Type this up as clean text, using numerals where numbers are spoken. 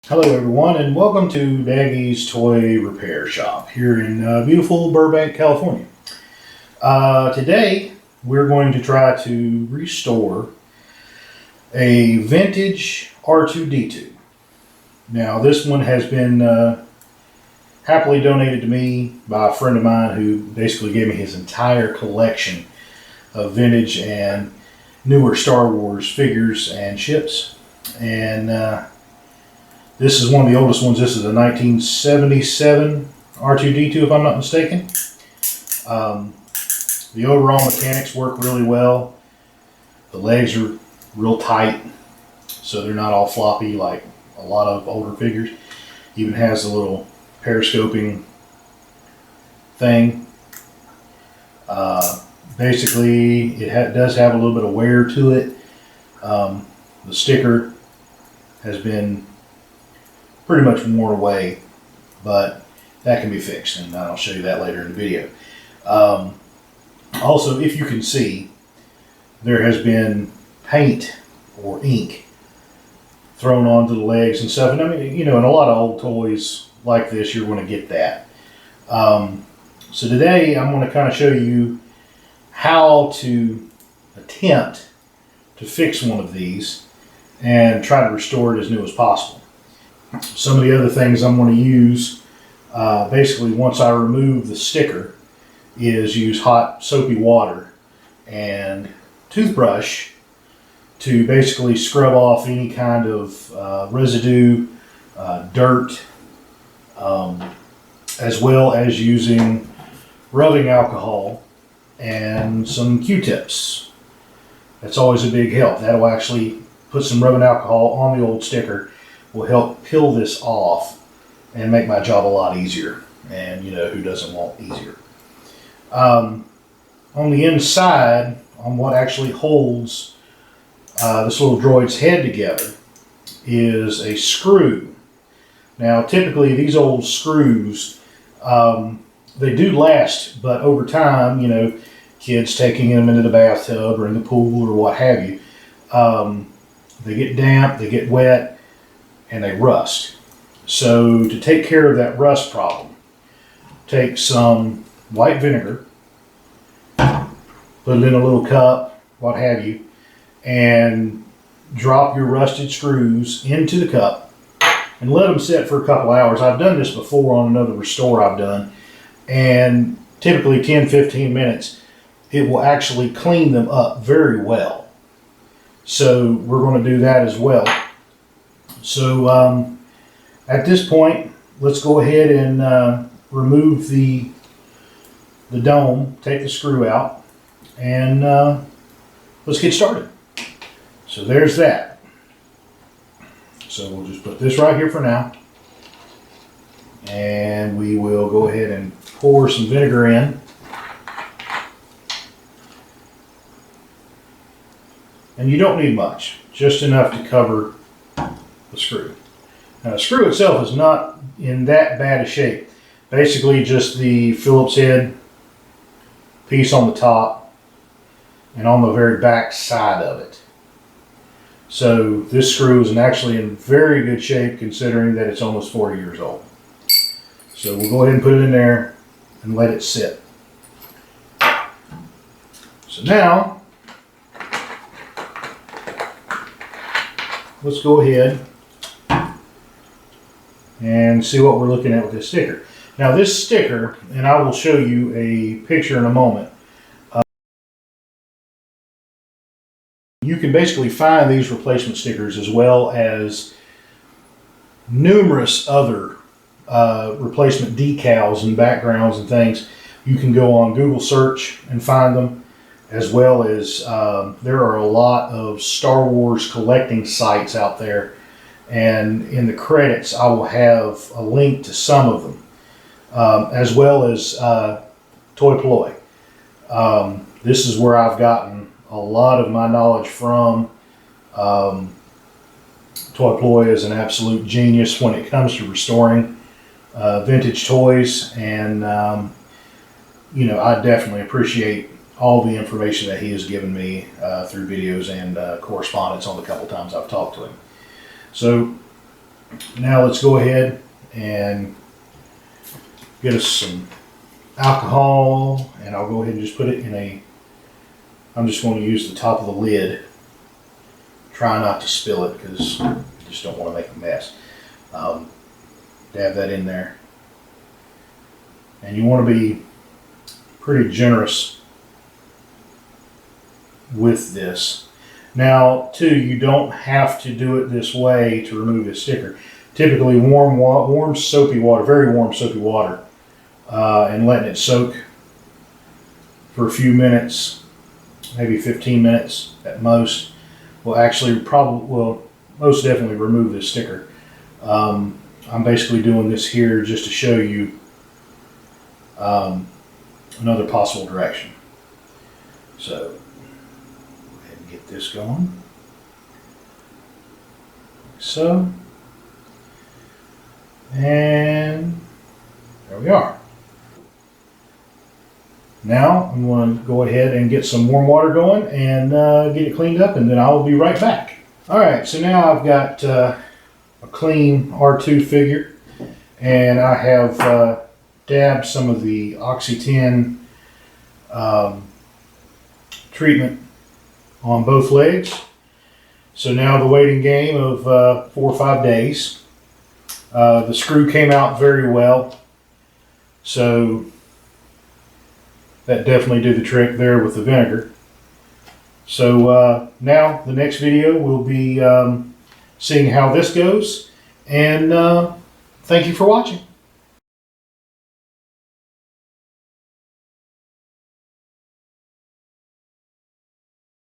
Hello everyone and welcome to Daggy's Toy Repair Shop here in beautiful Burbank, California. Today we're going to try to restore a vintage R2D2. Now this one has been happily donated to me by a friend of mine who basically gave me his entire collection of vintage and newer Star Wars figures and ships. And this is one of the oldest ones. This is a 1977 R2D2, if I'm not mistaken. The overall mechanics work really well. The legs are real tight, so they're not all floppy like a lot of older figures. Even has a little periscoping thing. Basically, it does have a little bit of wear to it. The sticker has been pretty much worn away, but that can be fixed, and I'll show you that later in the video. Also, if you can see, there has been paint or ink thrown onto the legs and stuff, and I mean, you know, in a lot of old toys like this, you're going to get that. So today, I'm going to kind of show you how to attempt to fix one of these and try to restore it as new as possible. Some of the other things I'm going to use, basically once I remove the sticker, is use hot soapy water and toothbrush to basically scrub off any kind of residue, dirt, as well as using rubbing alcohol and some Q-tips. That's always a big help. That'll actually put some rubbing alcohol on the old sticker, will help peel this off and make my job a lot easier. And you know, who doesn't want easier? On the inside, on what actually holds this little droid's head together, is a screw. Now typically these old screws, they do last, but over time, you know, kids taking them into the bathtub or in the pool or what have you, they get damp, they get wet, and they rust. So to take care of that rust problem, take some white vinegar, put it in a little cup, what have you, and drop your rusted screws into the cup and let them sit for a couple hours. I've done this before on another restore I've done, and typically 10-15 minutes, it will actually clean them up very well. So we're going to do that as well. So at this point, let's go ahead and remove the dome, take the screw out, and let's get started. So there's that. So we'll just put this right here for now, and we will go ahead and pour some vinegar in. And you don't need much, just enough to cover the screw. Now the screw itself is not in that bad a shape. Basically just the Phillips head piece on the top and on the very back side of it. So this screw is actually in very good shape considering that it's almost 40 years old. So we'll go ahead and put it in there and let it sit. So now let's go ahead and see what we're looking at with this sticker. Now this sticker, and I will show you a picture in a moment, you can basically find these replacement stickers as well as numerous other replacement decals and backgrounds and things. You can go on Google search and find them, as well as there are a lot of Star Wars collecting sites out there, and in the credits I will have a link to some of them, as well as Toy Ploy. This is where I've gotten a lot of my knowledge from. Toy Ploy is an absolute genius when it comes to restoring vintage toys, and you know, I definitely appreciate all the information that he has given me through videos and correspondence on the couple times I've talked to him. So Now let's go ahead and get us some alcohol, and I'll go ahead and just put it in I'm just going to use the top of the lid. Try not to spill it because I just don't want to make a mess. Dab that in there. And you want to be pretty generous with this. Now, too, you don't have to do it this way to remove the sticker. Typically, warm soapy water, very warm soapy water, and letting it soak for a few minutes, maybe 15 minutes at most, will actually most definitely remove this sticker. I'm basically doing this here just to show you another possible direction. So, go ahead and get this going. Like so. And there we are. Now I'm going to go ahead and get some warm water going and get it cleaned up, and then I'll be right back. Alright, so now I've got a clean R2 figure, and I have dabbed some of the Oxy 10 treatment on both legs. So now the waiting game of 4 or 5 days. The screw came out very well, so that definitely did the trick there with the vinegar. So now the next video we'll be seeing how this goes, and thank you for watching.